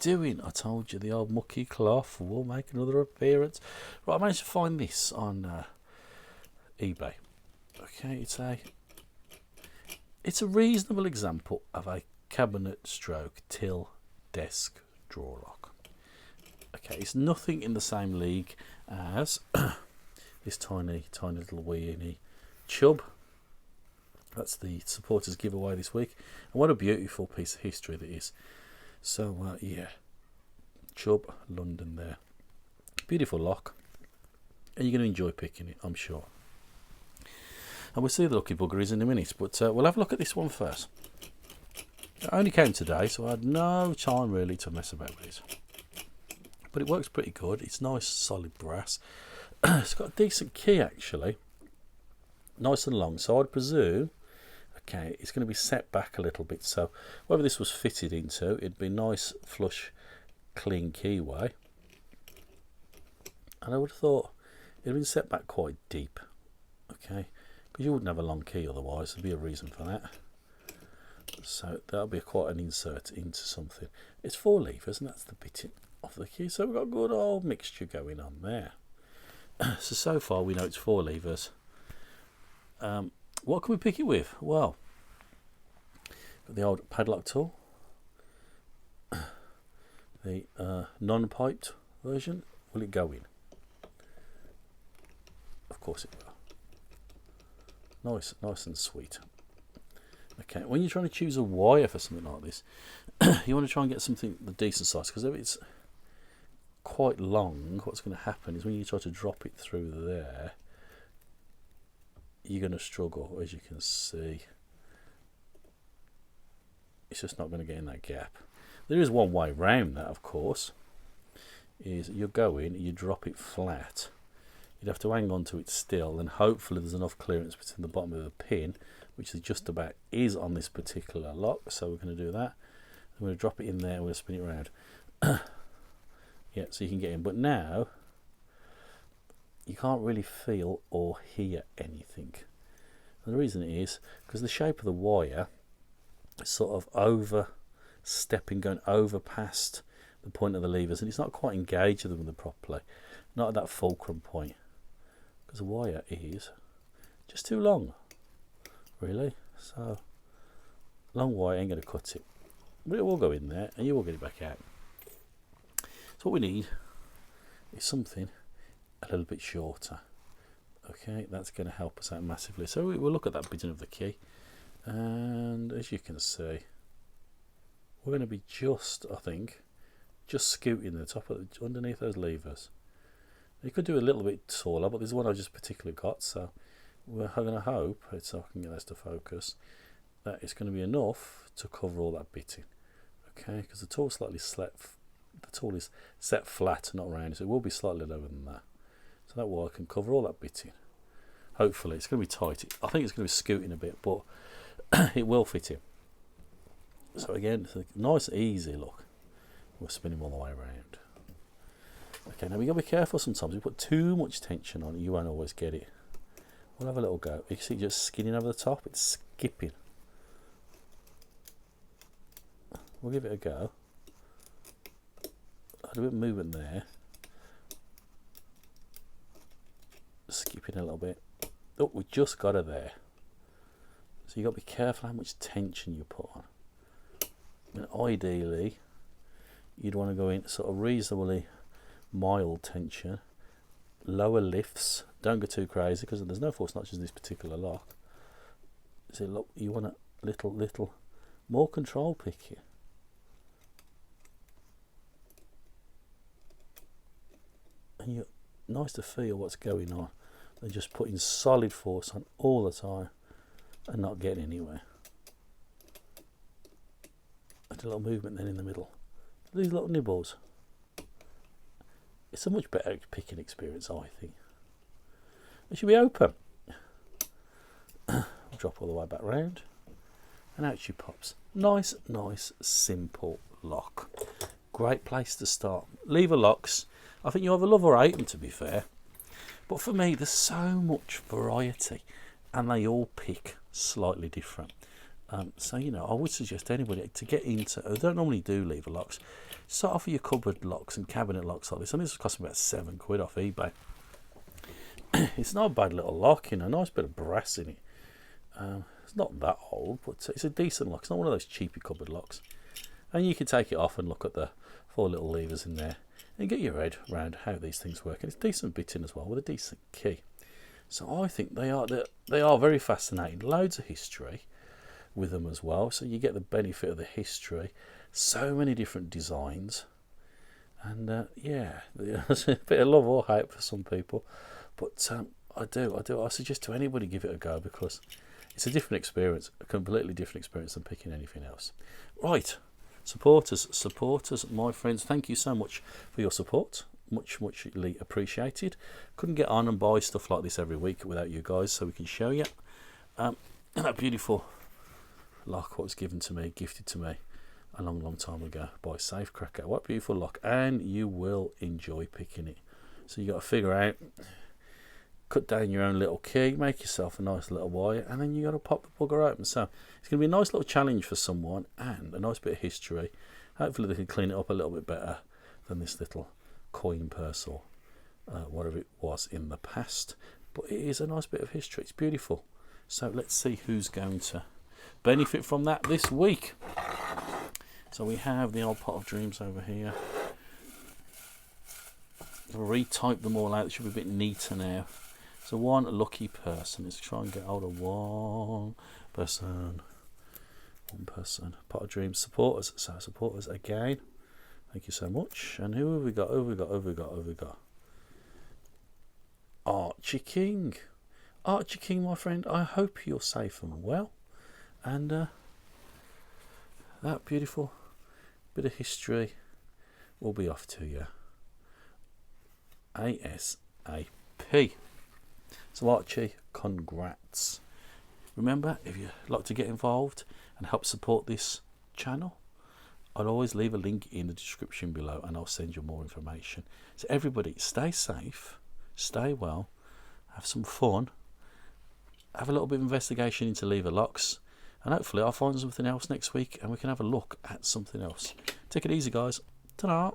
doing? I told you the old mucky cloth will make another appearance. Right, I managed to find this on eBay. Okay, it's a reasonable example of a cabinet stroke till desk drawer lock. Okay, it's nothing in the same league as this tiny little weenie chub. That's the supporters giveaway this week, and what a beautiful piece of history that is. So yeah, Chub, London there. Beautiful lock, and you're going to enjoy picking it, I'm sure. And we'll see the lucky buggeries in a minute, but we'll have a look at this one first. I only came today, so I had no time really to mess about with it. But it works pretty good. It's nice, solid brass. It's got a decent key, actually. Nice and long, so I'd presume, okay, it's going to be set back a little bit. So whatever this was fitted into, it'd be nice, flush, clean keyway. And I would have thought it'd been set back quite deep, okay, because you wouldn't have a long key otherwise. There'd be a reason for that. So that'll be quite an insert into something. It's 4 levers, and that's the bit of the key. So we've got a good old mixture going on there. So far we know it's 4 levers. What can we pick it with? Well, got the old padlock tool, the non-piped version. Will it go in? Of course it will. Nice and sweet. Okay, when you're trying to choose a wire for something like this, you want to try and get something the decent size, because if it's quite long, what's going to happen is when you try to drop it through there, you're going to struggle, as you can see. It's just not going to get in that gap. There is one way round that, of course, is you go in, you drop it flat. You'd have to hang on to it still, and hopefully there's enough clearance between the bottom of the pin, which is just about is on this particular lock. So we're going to do that. I'm going to drop it in there and we'll spin it around. Yeah, so you can get in. But now you can't really feel or hear anything. And the reason is because the shape of the wire is sort of overstepping, going over past the point of the levers, and it's not quite engaged with them properly. Not at that fulcrum point, because the wire is just too long, really. So long wire ain't going to cut it, but it will go in there and you will get it back out. So what we need is something a little bit shorter. Okay, that's going to help us out massively. So we'll look at that bit of the key, and as you can see, we're going to be just, I think, just scooting the top of underneath those levers. You could do a little bit taller, but there's one I just particularly got, so we're going to hope, so I can get this to focus, that it's going to be enough to cover all that bitting. Okay, because the tool is set flat, not round, so it will be slightly lower than that. So that way I can cover all that bitting. Hopefully, it's going to be tight. I think it's going to be scooting a bit, but it will fit in. So again, it's a nice, easy look. We'll spin him all the way around. Okay, now we got to be careful sometimes. We put too much tension on it, you won't always get it. We'll have a little go. You see it just skinning over the top? It's skipping. We'll give it a go. A little bit of movement there. Skipping a little bit. Oh, we just got her there. So you've got to be careful how much tension you put on. And ideally, you'd want to go in sort of reasonably mild tension, lower lifts. Don't go too crazy because there's no force notches in this particular lock. So look, you want a little more control pick here. And you're nice to feel what's going on. They're just putting solid force on all the time and not getting anywhere. And a little movement then in the middle. These little nibbles. It's a much better picking experience, I think. It should be open. Drop all the way back round, and out she pops. Nice, simple lock. Great place to start. Lever locks, I think you either love or hate them, to be fair. But for me, there's so much variety, and they all pick slightly different. So, you know, I would suggest anybody to get into, who don't normally do lever locks, start off with your cupboard locks and cabinet locks like this. And this was costing about £7 off eBay. It's not a bad little lock, you know, nice bit of brass in it. It's not that old, but it's a decent lock. It's not one of those cheapy cupboard locks. And you can take it off and look at the 4 little levers in there and get your head around how these things work. And it's decent bitting as well with a decent key. So I think they are very fascinating. Loads of history with them as well. So you get the benefit of the history. So many different designs. And yeah, there's a bit of love or hate for some people. But I suggest to anybody give it a go, because it's a different experience, a completely different experience than picking anything else. Right, supporters, my friends, thank you so much for your support. Muchly appreciated. Couldn't get on and buy stuff like this every week without you guys, so we can show you. That beautiful lock was gifted to me a long time ago by Safecracker. What beautiful lock, and you will enjoy picking it. So you got to figure out, cut down your own little key, make yourself a nice little wire, and then you got to pop the bugger open. So it's going to be a nice little challenge for someone and a nice bit of history. Hopefully they can clean it up a little bit better than this little coin purse or whatever it was in the past. But it is a nice bit of history. It's beautiful. So let's see who's going to benefit from that this week. So we have the old pot of dreams over here. I'll retype them all out. It should be a bit neater now. So one lucky person. Let's try and get hold of one person. Pot of dreams supporters. So supporters again. Thank you so much. And who have we got? Who have we got? Archie King. Archie King, my friend, I hope you're safe and well. And that beautiful bit of history will be off to you ASAP. So Archie, congrats. Remember, if you'd like to get involved and help support this channel, I'll always leave a link in the description below and I'll send you more information. So everybody, stay safe, stay well, have some fun, have a little bit of investigation into lever locks, and hopefully I'll find something else next week and we can have a look at something else. Take it easy, guys. Ta-da!